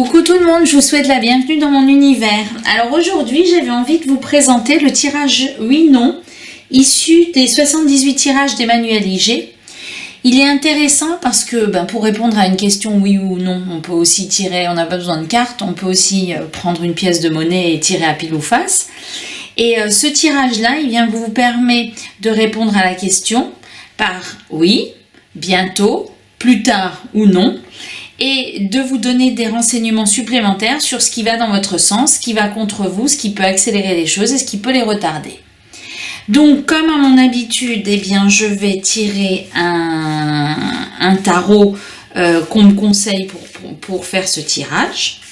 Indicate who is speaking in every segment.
Speaker 1: Coucou tout le monde, je vous souhaite la bienvenue dans mon univers. Alors aujourd'hui, j'avais envie de vous présenter le tirage oui-non, issu des 78 tirages d'Emmanuel Iger. Il est intéressant parce que pour répondre à une question oui ou non, on peut aussi tirer, on n'a pas besoin de cartes, on peut aussi prendre une pièce de monnaie et tirer à pile ou face. Et ce tirage-là, vous permet de répondre à la question par oui, bientôt, plus tard ou non, et de vous donner des renseignements supplémentaires sur ce qui va dans votre sens, ce qui va contre vous, ce qui peut accélérer les choses et ce qui peut les retarder. Donc, comme à mon habitude, je vais tirer un tarot qu'on me conseille pour faire ce tirage.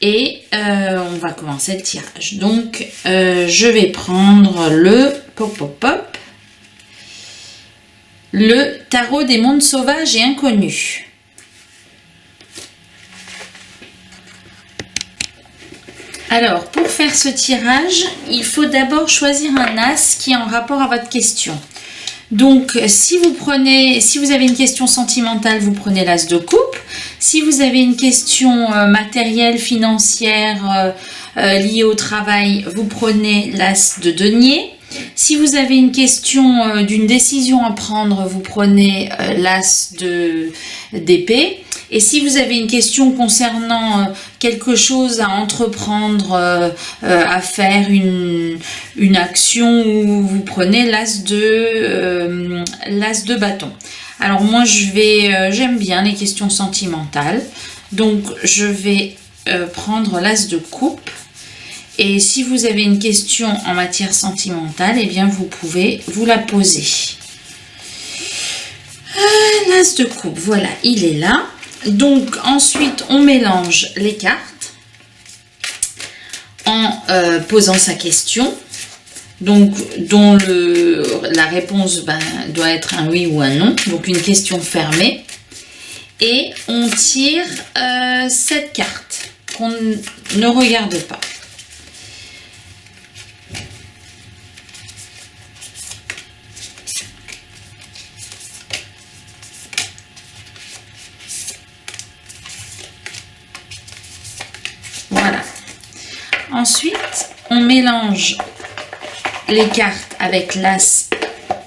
Speaker 1: Et on va commencer le tirage. Donc, je vais prendre le tarot des mondes sauvages et inconnus. Alors, pour faire ce tirage, il faut d'abord choisir un as qui est en rapport à votre question. Donc, si vous avez une question sentimentale, vous prenez l'as de coupe. Si vous avez une question matérielle, financière, liée au travail, vous prenez l'as de denier. Si vous avez une question d'une décision à prendre, vous prenez l'as d'épée. Et si vous avez une question concernant quelque chose à entreprendre, à faire une action, vous prenez l'as de bâton. Alors moi j'aime bien les questions sentimentales, donc je vais prendre l'as de coupe. Et si vous avez une question en matière sentimentale, vous pouvez vous la poser. L'as de coupe, voilà, il est là. Donc ensuite, on mélange les cartes en posant sa question, donc dont la réponse doit être un oui ou un non, donc une question fermée. Et on tire cette carte qu'on ne regarde pas. Voilà. Ensuite, on mélange les cartes avec l'as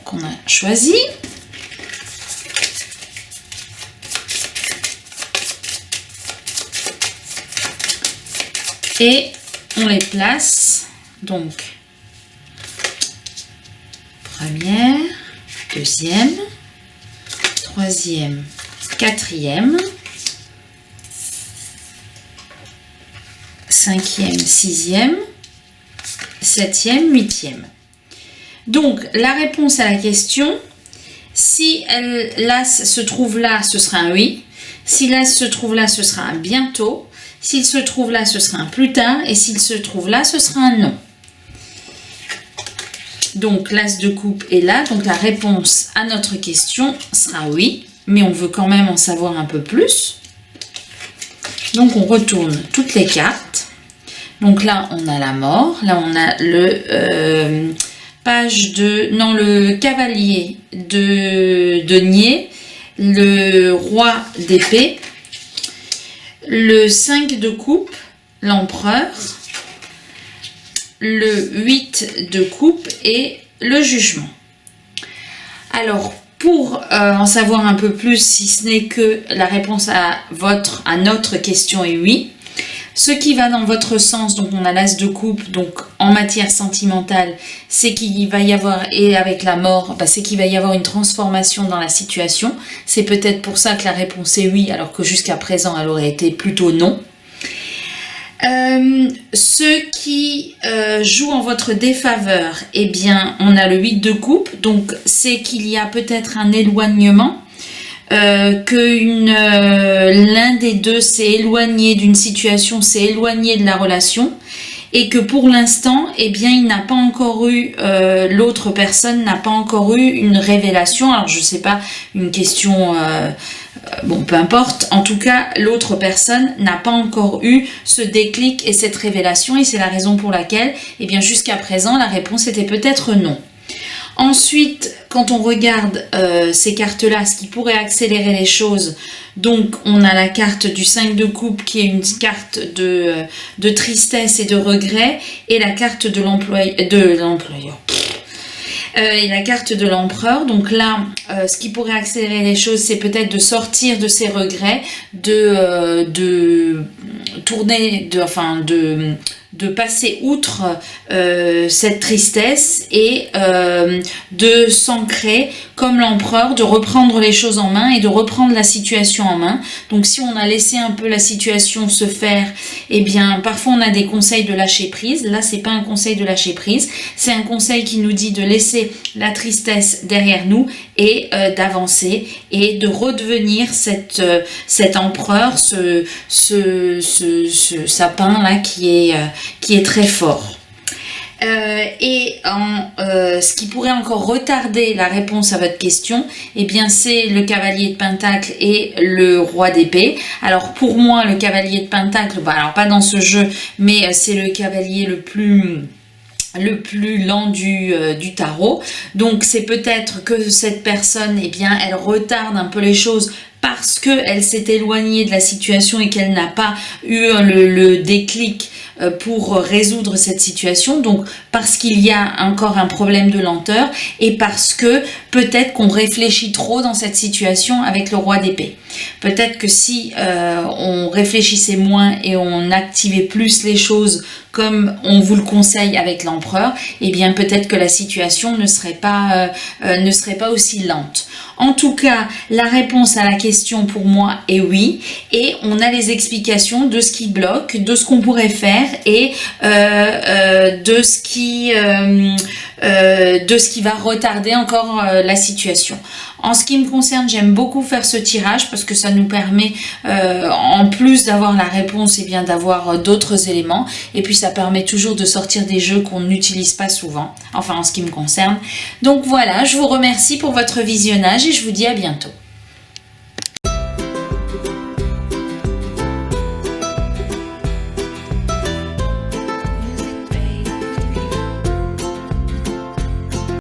Speaker 1: qu'on a choisi. Et on les place. Donc, première, deuxième, troisième, quatrième, cinquième, sixième, septième, huitième. Donc, la réponse à la question, si l'as se trouve là, ce sera un oui. Si l'as se trouve là, ce sera un bientôt. S'il se trouve là, ce sera un plus tard. Et s'il se trouve là, ce sera un non. Donc, l'as de coupe est là. Donc, la réponse à notre question sera oui. Mais on veut quand même en savoir un peu plus. Donc, on retourne toutes les cartes. Donc là, on a la mort. Là, on a le cavalier de denier, le roi d'épée, le 5 de coupe, l'empereur, le 8 de coupe et le jugement. Alors, pour en savoir un peu plus, si ce n'est que la réponse à notre question est oui, ce qui va dans votre sens, donc on a l'as de coupe, donc en matière sentimentale, c'est qu'il va y avoir, et avec la mort, c'est qu'il va y avoir une transformation dans la situation. C'est peut-être pour ça que la réponse est oui, alors que jusqu'à présent, elle aurait été plutôt non. Ce qui joue en votre défaveur, on a le 8 de coupe, donc c'est qu'il y a peut-être un éloignement, l'un des deux s'est éloigné d'une situation, s'est éloigné de la relation, et que pour l'instant, il n'a pas encore eu, l'autre personne n'a pas encore eu une révélation. Alors je sais pas, une question, peu importe. En tout cas, l'autre personne n'a pas encore eu ce déclic et cette révélation, et c'est la raison pour laquelle, jusqu'à présent, la réponse était peut-être non. Ensuite, quand on regarde ces cartes-là, ce qui pourrait accélérer les choses, donc on a la carte du 5 de coupe qui est une carte de tristesse et de regret, et la carte de l'employeur. Et la carte de l'empereur. Donc là, ce qui pourrait accélérer les choses, c'est peut-être de sortir de ses regrets, de tourner, de passer outre cette tristesse et de s'ancrer comme l'empereur, de reprendre les choses en main et de reprendre la situation en main. Donc si on a laissé un peu la situation se faire, eh bien parfois on a des conseils de lâcher prise. Là c'est pas un conseil de lâcher prise, c'est un conseil qui nous dit de laisser la tristesse derrière nous et d'avancer et de redevenir cet empereur, ce sapin là qui est très fort. Ce qui pourrait encore retarder la réponse à votre question, eh bien c'est le cavalier de Pentacle et le roi d'épée. Alors pour moi le cavalier de Pentacle, alors pas dans ce jeu, mais c'est le cavalier le plus lent du tarot. Donc c'est peut-être que cette personne, eh bien elle retarde un peu les choses parce qu'elle s'est éloignée de la situation et qu'elle n'a pas eu le déclic pour résoudre cette situation, donc parce qu'il y a encore un problème de lenteur et parce que peut-être qu'on réfléchit trop dans cette situation avec le roi d'épée. Peut-être que si on réfléchissait moins et on activait plus les choses comme on vous le conseille avec l'empereur, eh bien peut-être que la situation ne serait pas aussi lente. En tout cas, la réponse à la question pour moi est oui, et on a les explications de ce qui bloque, de ce qu'on pourrait faire et de ce qui va retarder encore la situation. En ce qui me concerne, j'aime beaucoup faire ce tirage parce que ça nous permet, en plus d'avoir la réponse, eh bien d'avoir d'autres éléments. Et puis ça permet toujours de sortir des jeux qu'on n'utilise pas souvent, enfin en ce qui me concerne. Donc voilà, je vous remercie pour votre visionnage et je vous dis à bientôt.